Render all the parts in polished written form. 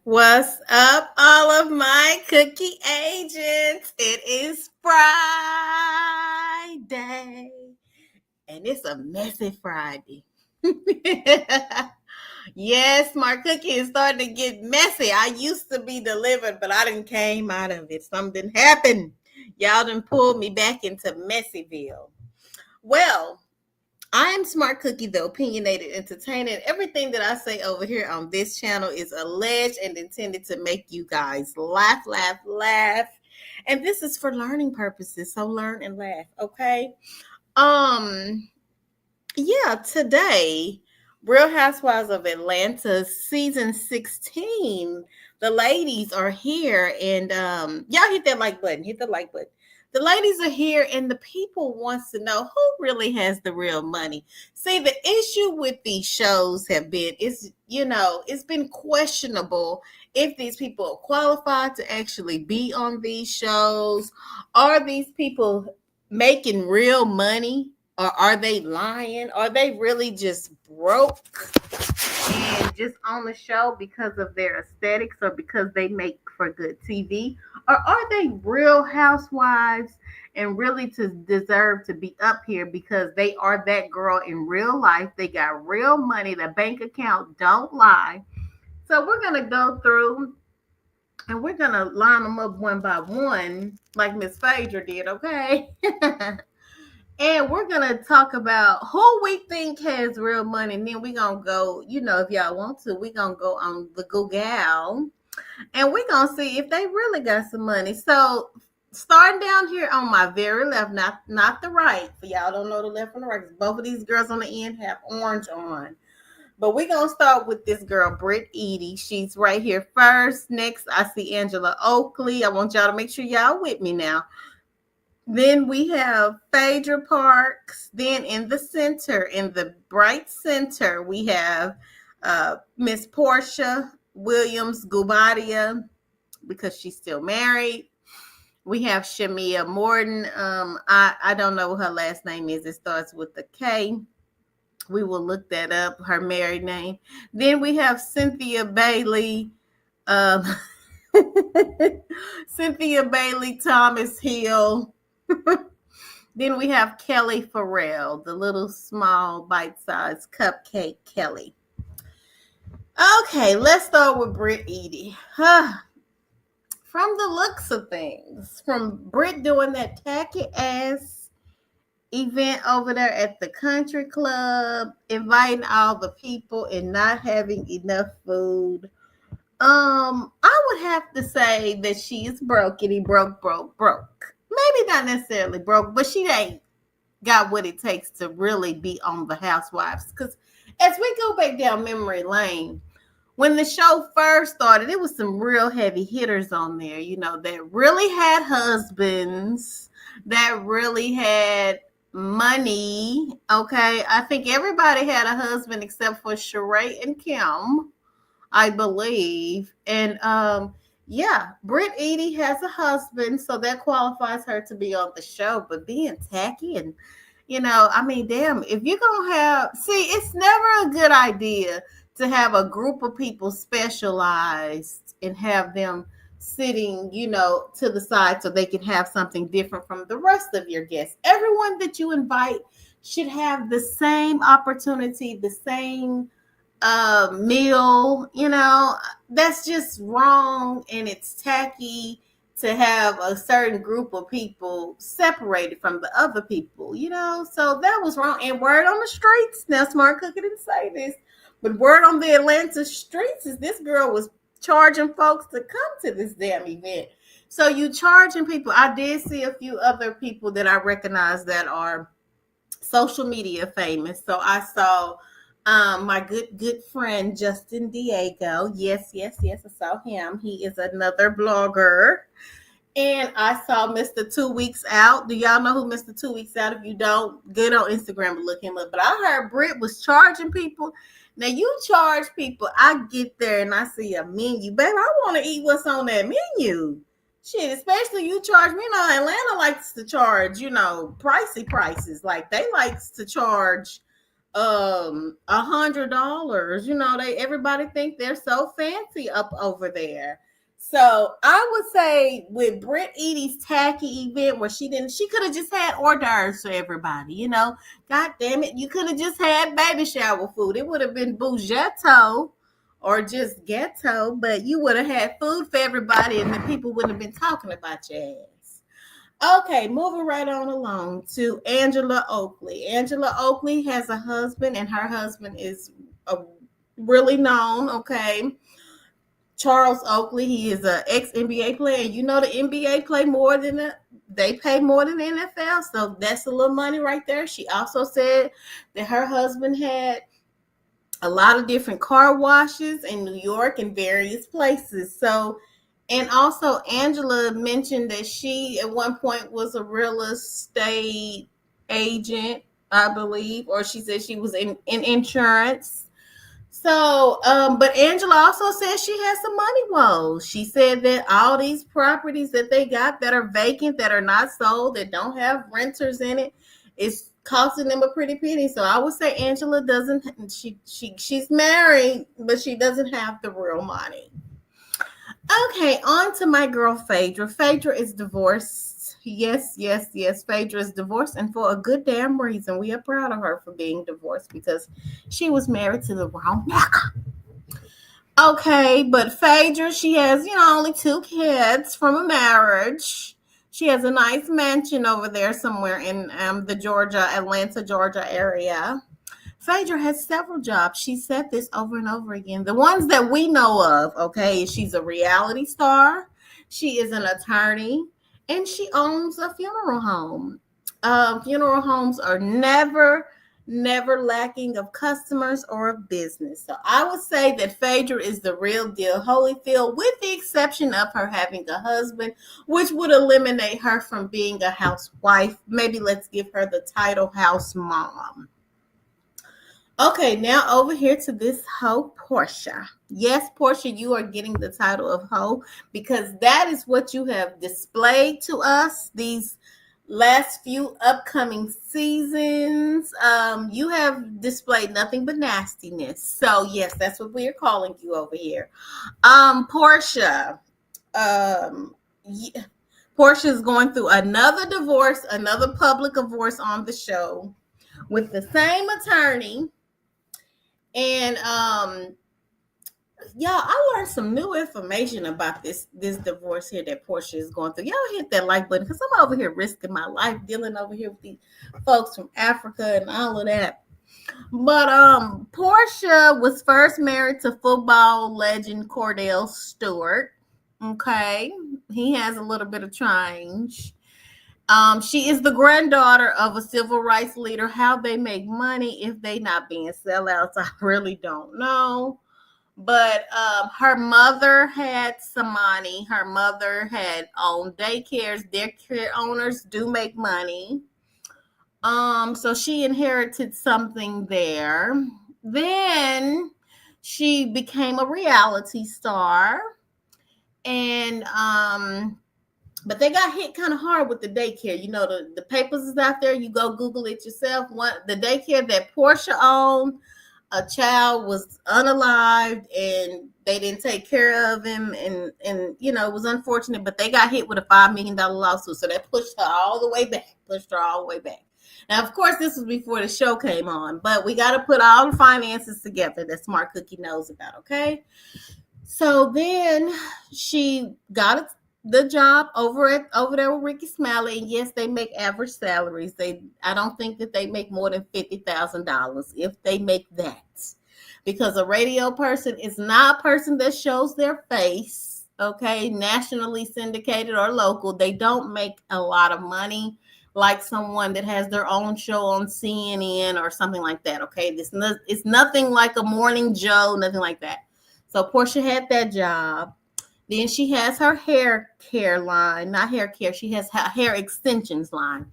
What's up, all of my cookie agents? It is Friday, and it's a messy Friday. Yes, my cookie is starting to get messy. I used to be delivered, but I didn't came out of it. Something happened. Y'all done pulled me back into Messyville. Well, I am Smart Cookie, the opinionated entertainer. Everything that I say over here on this channel is alleged and intended to make you guys laugh, laugh, laugh. And this is for learning purposes. So learn and laugh, okay? Um, yeah, today, Real Housewives of Atlanta season 16. The ladies are here and y'all hit that like button. Hit the like button. The ladies are here and the people wants to know who really has the real money. See, the issue with these shows have been it's been questionable if these people are qualified to actually be on these shows. Are these people making real money? Or are they lying? Are they really just broke and just on the show because of their aesthetics or because they make for good TV? Or are they real housewives and really to deserve to be up here because they are that girl in real life? They got real money. The bank account don't lie. So we're going to go through and we're going to line them up one by one like Miss Phaedra did, okay? And we're going to talk about who we think has real money. And then we're going to go, if y'all want to, we're going to go on the Google. And we're going to see if they really got some money. So starting down here on my very left, not the right. For y'all don't know the left and the right. Both of these girls on the end have orange on. But we're going to start with this girl, Britt Eady. She's right here first. Next, I see Angela Oakley. I want y'all to make sure y'all with me now. Then we have Phaedra Parks. Then in the center, in the bright center, we have Miss Portia Williams Gubadia because she's still married. We have Shamia Morton. I don't know what her last name is. It starts with a K. We will look that up, her married name. Then we have Cynthia Bailey. Cynthia Bailey, Thomas Hill. Then we have Kelly Farrell, the little small bite-sized cupcake Kelly. Okay, let's start with Britt Eady. From the looks of things, from Britt doing that tacky ass event over there at the country club, inviting all the people and not having enough food. I would have to say that she is brokety, broke. Maybe not necessarily broke, but she ain't got what it takes to really be on the Housewives. Because as we go back down memory lane, when the show first started, it was some real heavy hitters on there, that really had husbands, that really had money. Okay, I think everybody had a husband except for Sheree and Kim, I believe. And yeah, Britt Eady has a husband, so that qualifies her to be on the show. But being tacky and, damn, if you're going to it's never a good idea to have a group of people specialized and have them sitting, to the side so they can have something different from the rest of your guests. Everyone that you invite should have the same opportunity, the same meal. That's just wrong, and it's tacky to have a certain group of people separated from the other people, so that was wrong. And word on the streets, now Smart Cookie didn't say this, but word on the Atlanta streets is this girl was charging folks to come to this damn event. So you charging people. I did see a few other people that I recognize that are social media famous. So I saw my good friend Justin Diego. Yes, I saw him. He is another blogger. And I saw Mr. 2 Weeks Out. Do y'all know who Mr. 2 Weeks Out? If you don't, get on Instagram and look him up. But I heard Britt was charging people. Now you charge people. I get there and I see a menu. Baby, I want to eat what's on that menu. Shit, especially you charge me. Atlanta likes to charge, pricey prices. Like they likes to charge $100. You know, everybody think they're so fancy up over there. So I would say with Britt Edie's tacky event where she could have just had hors d'oeuvres for everybody, you know. God damn it, you could have just had baby shower food. It would have been bougetto or just ghetto, but you would have had food for everybody and the people wouldn't have been talking about your ass. Okay, moving right on along to Angela Oakley. Angela Oakley has a husband, and her husband is really known. Okay, Charles Oakley. He is an ex NBA player. And you know the NBA play more than they pay more than the NFL, so that's a little money right there. She also said that her husband had a lot of different car washes in New York and various places. So, and also Angela mentioned that she at one point was a real estate agent, I believe, or she said she was in insurance. So, but Angela also said she has some money woes. She said that all these properties that they got that are vacant, that are not sold, that don't have renters in it, is costing them a pretty penny. So I would say Angela doesn't. She's married, but she doesn't have the real money. Okay, on to my girl Phaedra. Phaedra is divorced. Yes, yes, yes. Phaedra is divorced, and for a good damn reason. We are proud of her for being divorced because she was married to the wrong nigga. Okay, but Phaedra, she has, only 2 kids from a marriage. She has a nice mansion over there somewhere in the Atlanta, Georgia area. Phaedra has several jobs. She said this over and over again. The ones that we know of, okay, she's a reality star, she is an attorney, and she owns a funeral home. Funeral homes are never lacking of customers or of business. So I would say that Phaedra is the real deal Holyfield, with the exception of her having a husband, which would eliminate her from being a housewife. Maybe let's give her the title house mom. Okay, now over here to this hoe, Portia. Yes, Portia, you are getting the title of hoe because that is what you have displayed to us these last few upcoming seasons. You have displayed nothing but nastiness. So yes, that's what we are calling you over here. Portia. Yeah, Portia is going through another divorce, another public divorce on the show with the same attorney. And y'all, I learned some new information about this divorce here that Portia is going through. Y'all hit that like button because I'm over here risking my life dealing over here with these folks from Africa and all of that. But Portia was first married to football legend Cordell Stewart. Okay, he has a little bit of change. She is the granddaughter of a civil rights leader. How they make money if they not being sellouts, I really don't know. But her mother had some money. Her mother had owned daycares. Daycare owners do make money. So she inherited something there. Then she became a reality star. And but they got hit kind of hard with the daycare. You know, the papers is out there. You go Google it yourself. The daycare that Portia owned, a child was unalived and they didn't take care of him. And it was unfortunate, but they got hit with a $5 million lawsuit. So that pushed her all the way back. Now, of course, this was before the show came on, but we got to put all the finances together that Smart Cookie knows about, okay? So then she got the job over there with Ricky Smiley, and yes, they make average salaries. I don't think that they make more than $50,000 if they make that, because a radio person is not a person that shows their face. Okay, nationally syndicated or local, they don't make a lot of money like someone that has their own show on CNN or something like that. Okay, it's nothing like a Morning Joe, nothing like that. So Portia had that job. Then she has her hair care line, not hair care. She has her hair extensions line.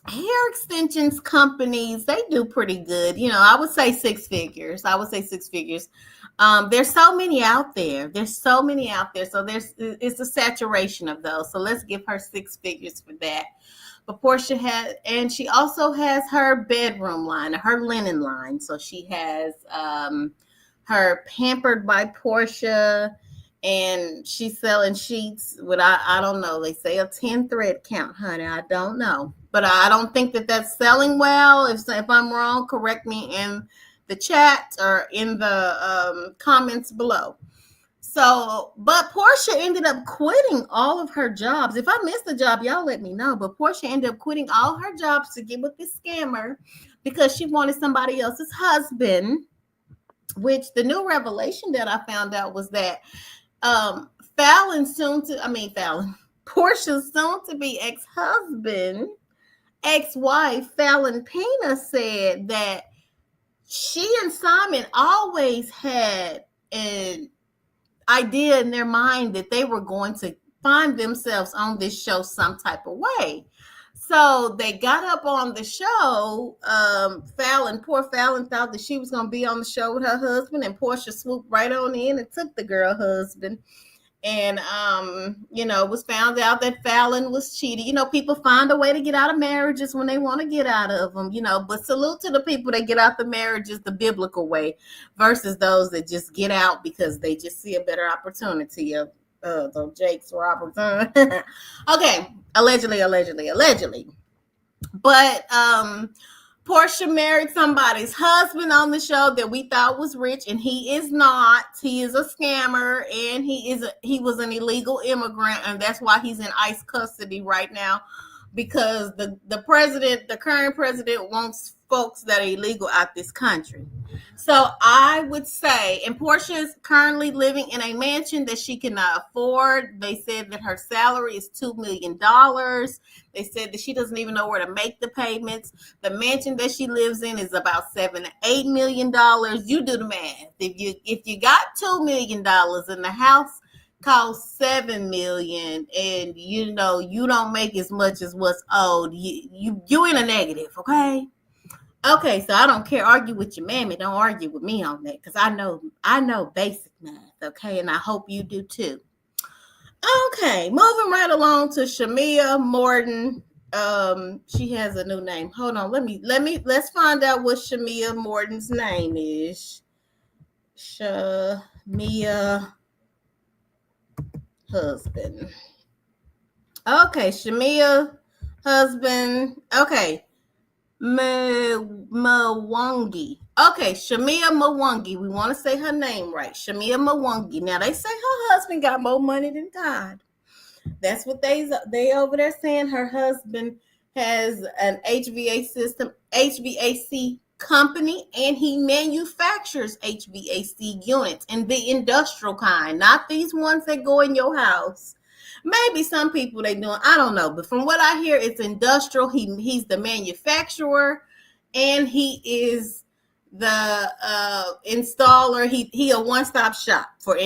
Hair extensions companies, they do pretty good. I would say six figures. There's so many out there. So it's a saturation of those. So let's give her six figures for that. But Portia has, and she also has her bedroom line, her linen line. So she has her Pampered by Portia, and she's selling sheets with, I don't know, they say a 10 thread count, honey. I don't know, but I don't think that that's selling well. If I'm wrong, correct me in the chat or in the comments below. So, but Portia ended up quitting all of her jobs. If I missed a job, y'all let me know. But Portia ended up quitting all her jobs to get with this scammer because she wanted somebody else's husband. Which the new revelation that I found out was that Portia's soon to be ex-wife, Fallon Pena, said that she and Simon always had an idea in their mind that they were going to find themselves on this show some type of way. So they got up on the show. Poor Fallon thought that she was going to be on the show with her husband, and Portia swooped right on in and took the girl husband. And, it was found out that Fallon was cheating. People find a way to get out of marriages when they want to get out of them, but salute to the people that get out the marriages the biblical way versus those that just get out because they just see a better opportunity of the Jake's Roberts. Okay, allegedly. But Portia married somebody's husband on the show that we thought was rich, and he is not. He is a scammer, and he was an illegal immigrant, and that's why he's in ICE custody right now, because the current president wants folks that are illegal out this country. So I would say, and Portia is currently living in a mansion that she cannot afford. They said that her salary is $2 million. They said that she doesn't even know where to make the payments. The mansion that she lives in is about $7 to $8 million. You do the math. If you got $2 million and the house costs $7 million, and you don't make as much as what's owed, you in a negative, okay? Okay, so I don't care. Argue with your mammy. Don't argue with me on that, because I know basic math, okay? And I hope you do too. Okay, moving right along to Shamia Morton. She has a new name. Hold on, let's find out what Shamia Morton's name is. Shamia husband. Okay, Shamia husband. Okay. Mwangi. Okay, Shamia Mwangi. We want to say her name right. Shamia Mwangi. Now they say her husband got more money than God. That's what they over there saying. Her husband has an HVAC company, and he manufactures HVAC units, and the industrial kind, not these ones that go in your house. Maybe some people they doing, I don't know, but from what I hear, it's industrial. He's the manufacturer, and he is the installer. He a one-stop shop for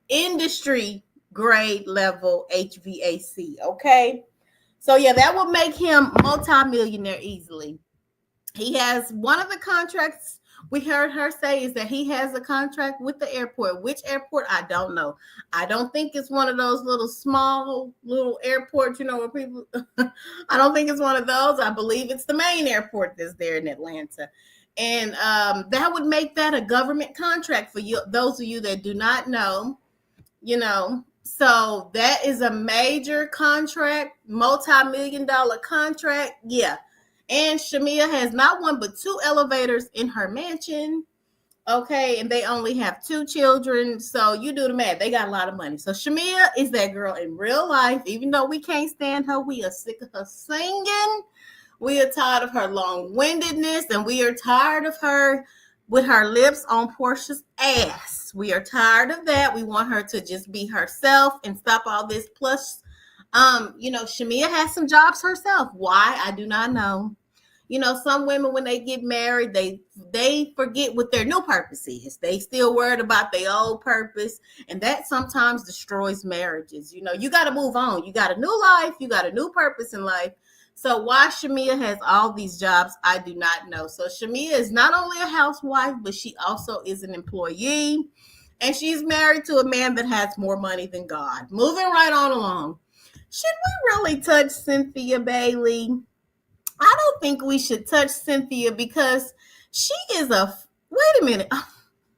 industry grade level HVAC. Okay, so yeah, that would make him multi-millionaire easily. He has one of the contracts we heard her say is that he has a contract with the airport. Which airport? I don't know. I don't think it's one of those small airports, where people, I don't think it's one of those. I believe it's the main airport that's there in Atlanta. And that would make that a government contract for you. Those of you that do not know, so that is a major contract, multi-million-dollar contract. Yeah. And Shamia has not one but 2 elevators in her mansion. Okay, and they only have 2 children. So you do the math. They got a lot of money. So Shamia is that girl in real life. Even though we can't stand her, we are sick of her singing. We are tired of her long-windedness, and we are tired of her with her lips on Portia's ass. We are tired of that. We want her to just be herself and stop all this. Plus, Shamia has some jobs herself. Why? I do not know. Some women, when they get married, they forget what their new purpose is. They still worried about their old purpose, and that sometimes destroys marriages. You got to move on. You got a new life. You got a new purpose in life. So why Shamia has all these jobs, I do not know. So Shamia is not only a housewife, but she also is an employee, and she's married to a man that has more money than God. Moving right on along. Should we really touch Cynthia Bailey? I don't think we should touch Cynthia because she is a. Wait a minute. Oh,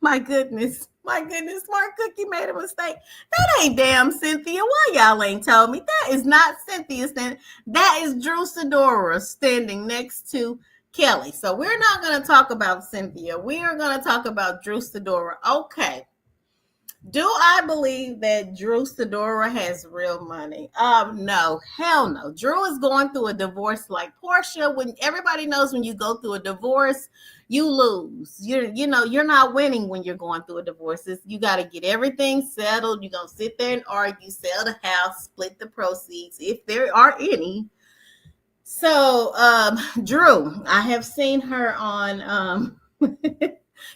my goodness. My goodness. Smart Cookie made a mistake. That ain't damn Cynthia. Why y'all ain't told me? That is not Cynthia standing. That is Drew Sidora standing next to Kelly. So we're not going to talk about Cynthia. We are going to talk about Drew Sidora. Okay. Do I believe that Drew Sidora has real money? No, hell no. Drew is going through a divorce like Portia. When everybody knows when you go through a divorce, you lose. You're not winning when you're going through a divorce. You got to get everything settled. You're gonna sit there and argue, sell the house, split the proceeds if there are any. So, Drew, I have seen her on.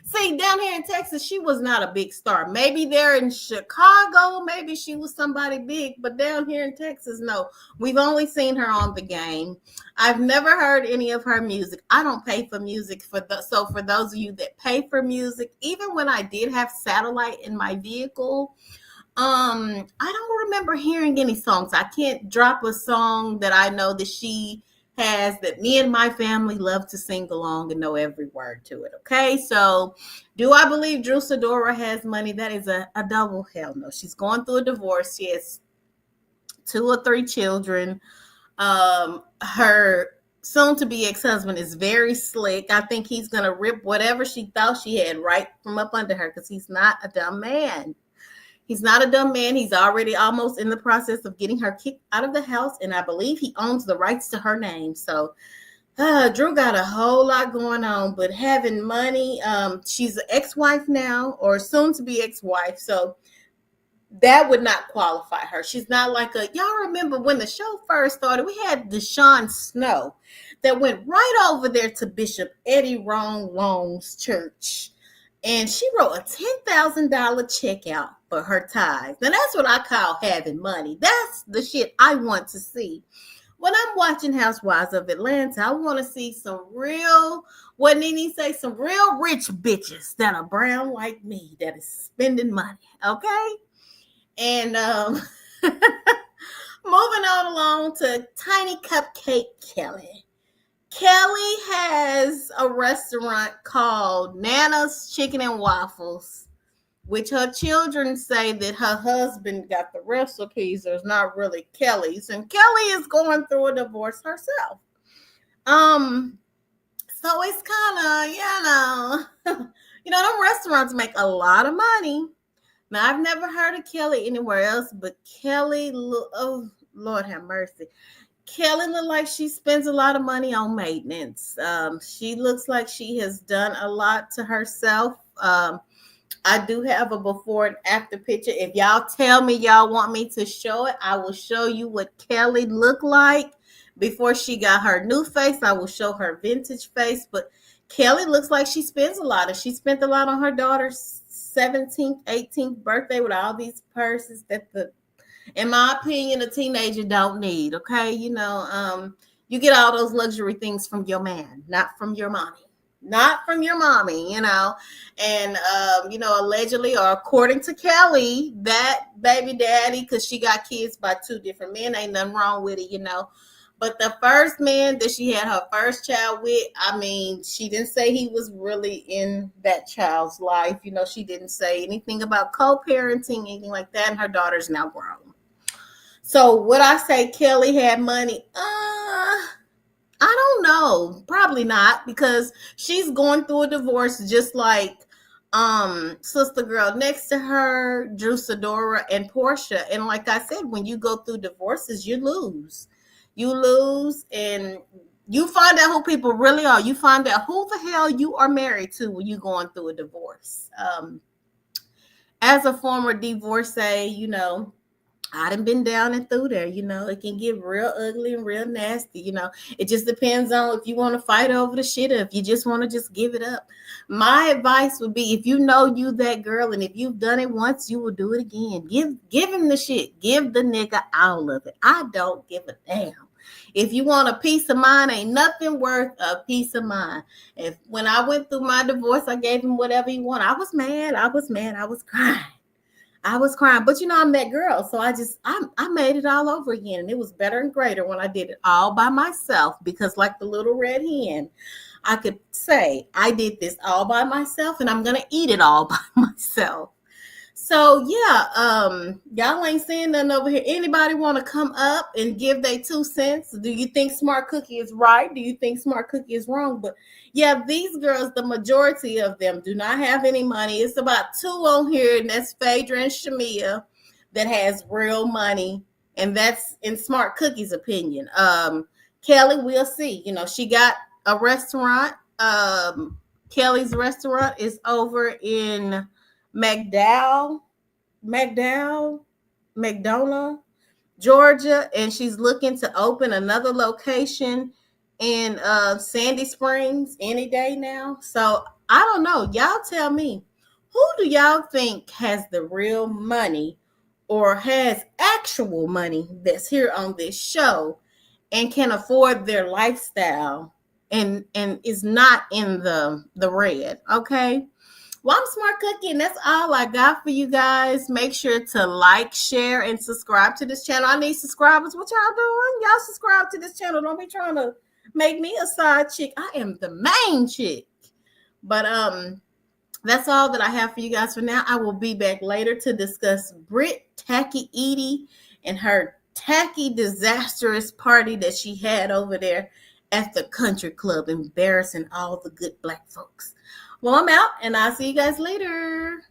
See, down here in Texas, she was not a big star. Maybe there in Chicago, maybe she was somebody big, but down here in Texas, no. We've only seen her on The Game. I've never heard any of her music. I don't pay for music so for those of you that pay for music, even when I did have satellite in my vehicle, I don't remember hearing any songs. I can't drop a song that I know that she has that me and my family love to sing along and know every word to it. Okay, so do I believe Drew Sidora has money? That is a double hell no. She's going through a divorce. She has 2 or 3 children. Her soon to be ex-husband is very slick. I think he's gonna rip whatever she thought she had right from up under her because he's not a dumb man. He's not a dumb man. He's already almost in the process of getting her kicked out of the house, and I believe he owns the rights to her name. So Drew got a whole lot going on, but having money, she's an ex-wife now, or soon to be ex-wife. So that would not qualify her. She's not like y'all remember when the show first started, we had Deshaun Snow that went right over there to Bishop Eddie Long's church. And she wrote a $10,000 check out for her tithes. And that's what I call having money. That's the shit I want to see. When I'm watching Housewives of Atlanta, I want to see some real, what Nene say, some real rich bitches that are brown like me that is spending money. Okay? And moving on along to Tiny Cupcake Kelly. Kelly has a restaurant called Nana's Chicken and Waffles, which her children say that her husband got the recipes. There's not really Kelly's, and Kelly is going through a divorce herself. So it's kind of, them restaurants make a lot of money. Now, I've never heard of Kelly anywhere else, but Kelly, oh, Lord have mercy. Kelly looks like she spends a lot of money on maintenance. She looks like she has done a lot to herself. I do have a before and after picture. If y'all tell me y'all want me to show it, I will show you what Kelly looked like before she got her new face. I will show her vintage face. But Kelly looks like she spends a lot. And she spent a lot on her daughter's 17th, 18th birthday with all these purses that in my opinion, a teenager don't need. Okay, you get all those luxury things from your man, not from your mommy, and allegedly or according to Kelly, that baby daddy, because she got kids by 2 different men, ain't nothing wrong with it, but the first man that she had her first child with, I mean, she didn't say he was really in that child's life. She didn't say anything about co-parenting, anything like that, and her daughter's now grown. So would I say Kelly had money? I don't know. Probably not, because she's going through a divorce just like sister girl next to her, Drew Sidora, and Portia. And like I said, when you go through divorces, you lose. You lose, and you find out who people really are. You find out who the hell you are married to when you're going through a divorce. As a former divorcee, I done been down and through there. It can get real ugly and real nasty. It just depends on if you want to fight over the shit or if you just want to just give it up. My advice would be, if you know you that girl and if you've done it once, you will do it again. Give him the shit. Give the nigga all of it. I don't give a damn. If you want a peace of mind, ain't nothing worth a peace of mind. When I went through my divorce, I gave him whatever he wanted. I was mad. I was crying. I was crying, but I'm that girl, so I made it all over again, and it was better and greater when I did it all by myself. Because like the little red hen, I could say I did this all by myself, and I'm gonna eat it all by myself. So yeah, y'all ain't saying nothing over here. Anybody want to come up and give their 2 cents? Do you think Smart Cookie is right? Do you think Smart Cookie is wrong? But yeah, these girls, the majority of them do not have any money. It's about two on here, and that's Phaedra and Shamia that has real money, and that's in Smart Cookie's opinion. Kelly, we'll see. She got a restaurant. Kelly's restaurant is over in McDowell, McDowell, McDonough, Georgia, and she's looking to open another location in Sandy Springs any day now. So I don't know. Y'all tell me, who do y'all think has the real money or has actual money that's here on this show and can afford their lifestyle and is not in the red? Okay. Well, I'm Smart Cookie, and that's all I got for you guys. Make sure to like, share, and subscribe to this channel. I need subscribers. What y'all doing? Y'all subscribe to this channel. Don't be trying to make me a side chick. I am the main chick. But that's all that I have for you guys for now. I will be back later to discuss Britt Tacky Edie and her tacky, disastrous party that she had over there at the country club, embarrassing all the good Black folks. Well, I'm out, and I'll see you guys later.